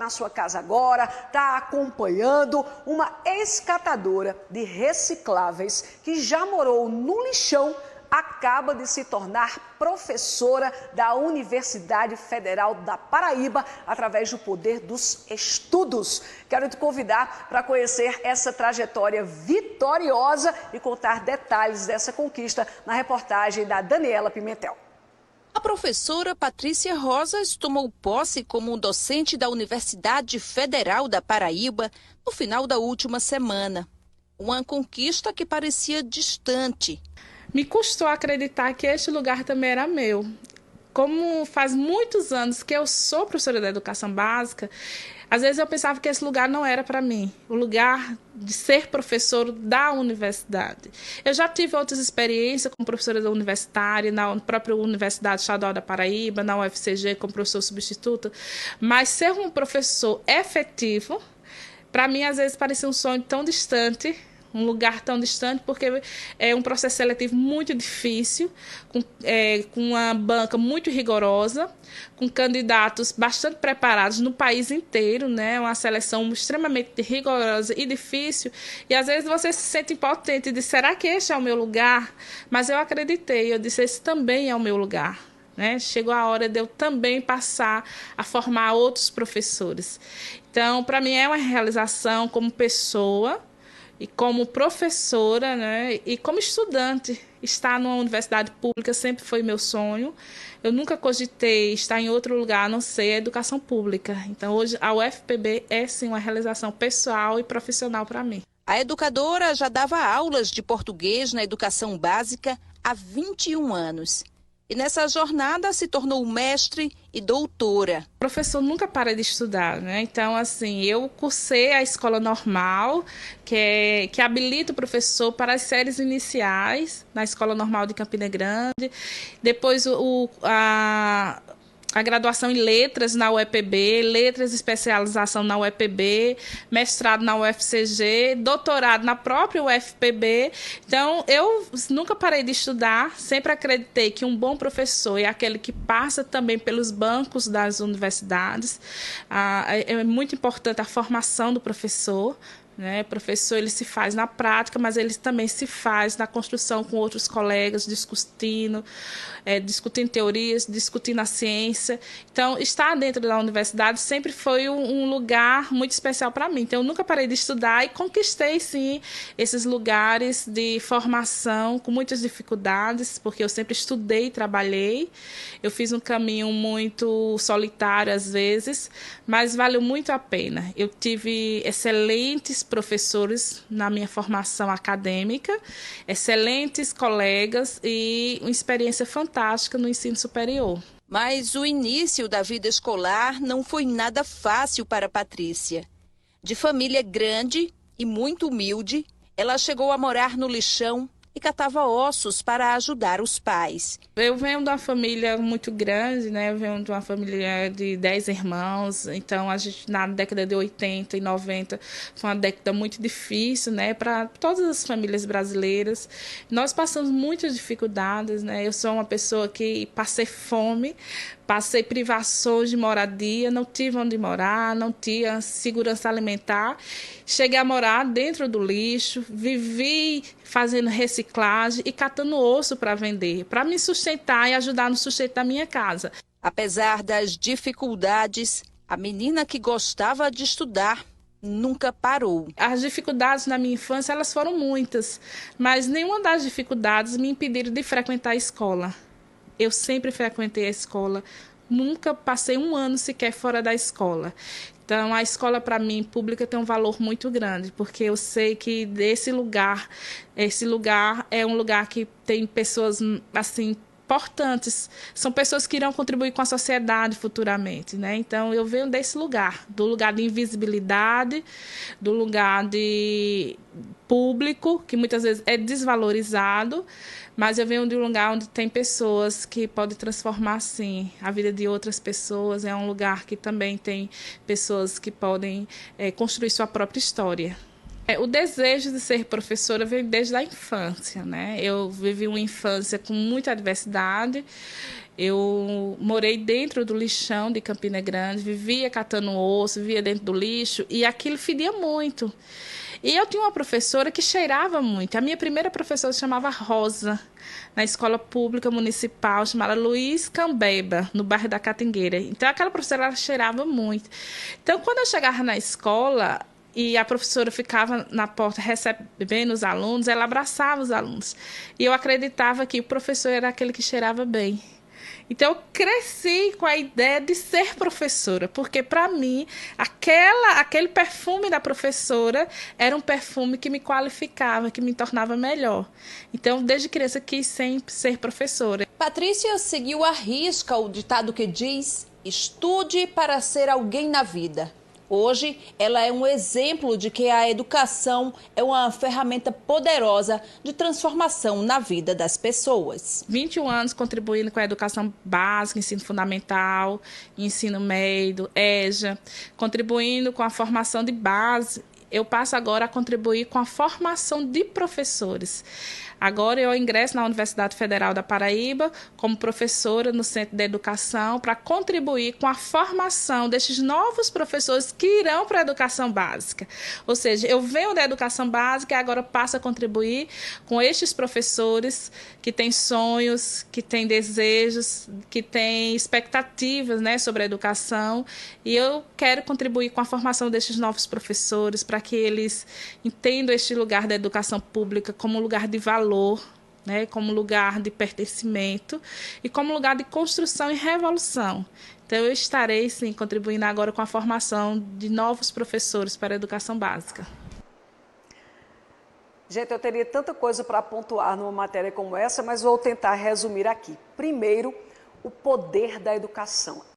na sua casa agora, está acompanhando uma ex-catadora de recicláveis que já morou no lixão, acaba de se tornar professora da Universidade Federal da Paraíba através do poder dos estudos. Quero te convidar para conhecer essa trajetória vitoriosa e contar detalhes dessa conquista na reportagem da Daniela Pimentel. A professora Patrícia Rosas tomou posse como docente da Universidade Federal da Paraíba no final da última semana. Uma conquista que parecia distante. Me custou acreditar que este lugar também era meu. Como faz muitos anos que eu sou professora da educação básica, às vezes eu pensava que esse lugar não era para mim, o lugar de ser professor da universidade. Eu já tive outras experiências como professora da universitária, na própria Universidade Estadual da Paraíba, na UFCG como professor substituto, mas ser um professor efetivo, para mim às vezes parecia um sonho tão distante, um lugar tão distante, porque é um processo seletivo muito difícil, com uma banca muito rigorosa, com candidatos bastante preparados no país inteiro, né? Uma seleção extremamente rigorosa e difícil, e às vezes você se sente impotente de será que este é o meu lugar? Mas eu acreditei, eu disse, esse também é o meu lugar. Né? Chegou a hora de eu também passar a formar outros professores. Então, para mim é uma realização como pessoa, e como professora, né, e como estudante. Estar numa universidade pública sempre foi meu sonho. Eu nunca cogitei estar em outro lugar a não ser a educação pública. Então, hoje, a UFPB é, sim, uma realização pessoal e profissional para mim. A educadora já dava aulas de português na educação básica há 21 anos. E nessa jornada se tornou mestre e doutora. O professor nunca para de estudar, né? Então, assim, eu cursei a escola normal, que habilita o professor para as séries iniciais, na Escola Normal de Campina Grande. Depois, a graduação em letras na UEPB, letras de especialização na UEPB, mestrado na UFCG, doutorado na própria UFPB. Então, eu nunca parei de estudar, sempre acreditei que um bom professor é aquele que passa também pelos bancos das universidades. É muito importante a formação do professor. Né? O professor ele se faz na prática, mas ele também se faz na construção com outros colegas, discutindo teorias, discutindo a ciência. Então, estar dentro da universidade sempre foi um lugar muito especial para mim. Então, eu nunca parei de estudar e conquistei, sim, esses lugares de formação com muitas dificuldades, porque eu sempre estudei e trabalhei. Eu fiz um caminho muito solitário, às vezes, mas valeu muito a pena. Eu tive excelentes professores na minha formação acadêmica, excelentes colegas e uma experiência fantástica no ensino superior. Mas o início da vida escolar não foi nada fácil para Patrícia. De família grande e muito humilde, ela chegou a morar no lixão e catava ossos para ajudar os pais. Eu venho de uma família muito grande, né? Eu venho de uma família de 10 irmãos, então a gente na década de 80 e 90 foi uma década muito difícil, né? Para todas as famílias brasileiras. Nós passamos muitas dificuldades, né? Eu sou uma pessoa que passei fome, passei privações de moradia, não tive onde morar, não tinha segurança alimentar. Cheguei a morar dentro do lixo, vivi fazendo reciclagem e catando osso para vender, para me sustentar e ajudar no sustento da minha casa. Apesar das dificuldades, a menina que gostava de estudar nunca parou. As dificuldades na minha infância elas foram muitas, mas nenhuma das dificuldades me impediram de frequentar a escola. Eu sempre frequentei a escola, nunca passei um ano sequer fora da escola. Então, a escola, para mim, pública, tem um valor muito grande, porque eu sei que esse lugar é um lugar que tem pessoas, assim, importantes. São pessoas que irão contribuir com a sociedade futuramente, né? Então, eu venho desse lugar, do lugar de invisibilidade, do lugar de público, que muitas vezes é desvalorizado, mas eu venho de um lugar onde tem pessoas que podem transformar, sim, a vida de outras pessoas. É um lugar que também tem pessoas que podem construir sua própria história. O desejo de ser professora veio desde a infância, né? Eu vivi uma infância com muita adversidade. Eu morei dentro do lixão de Campina Grande, vivia catando osso, vivia dentro do lixo e aquilo fedia muito. E eu tinha uma professora que cheirava muito. A minha primeira professora se chamava Rosa, na escola pública municipal, chamada Luiz Cambeba, no bairro da Catingueira. Então, aquela professora ela cheirava muito. Então, quando eu chegava na escola e a professora ficava na porta recebendo os alunos, ela abraçava os alunos. E eu acreditava que o professor era aquele que cheirava bem. Então, eu cresci com a ideia de ser professora, porque, para mim, aquele perfume da professora era um perfume que me qualificava, que me tornava melhor. Então, desde criança, quis sempre ser professora. Patrícia seguiu à risca o ditado que diz: estude para ser alguém na vida. Hoje, ela é um exemplo de que a educação é uma ferramenta poderosa de transformação na vida das pessoas. 21 anos contribuindo com a educação básica, ensino fundamental, ensino médio, EJA, contribuindo com a formação de base. Eu passo agora a contribuir com a formação de professores. Agora eu ingresso na Universidade Federal da Paraíba como professora no Centro de Educação para contribuir com a formação destes novos professores que irão para a educação básica. Ou seja, eu venho da educação básica e agora passo a contribuir com estes professores que têm sonhos, que têm desejos, que têm expectativas, né, sobre a educação. E eu quero contribuir com a formação destes novos professores para que eles entendam este lugar da educação pública como um lugar de valor, né, como lugar de pertencimento e como lugar de construção e revolução. Então, eu estarei, sim, contribuindo agora com a formação de novos professores para a educação básica. Gente, eu teria tanta coisa para pontuar numa matéria como essa, mas vou tentar resumir aqui. Primeiro, o poder da educação.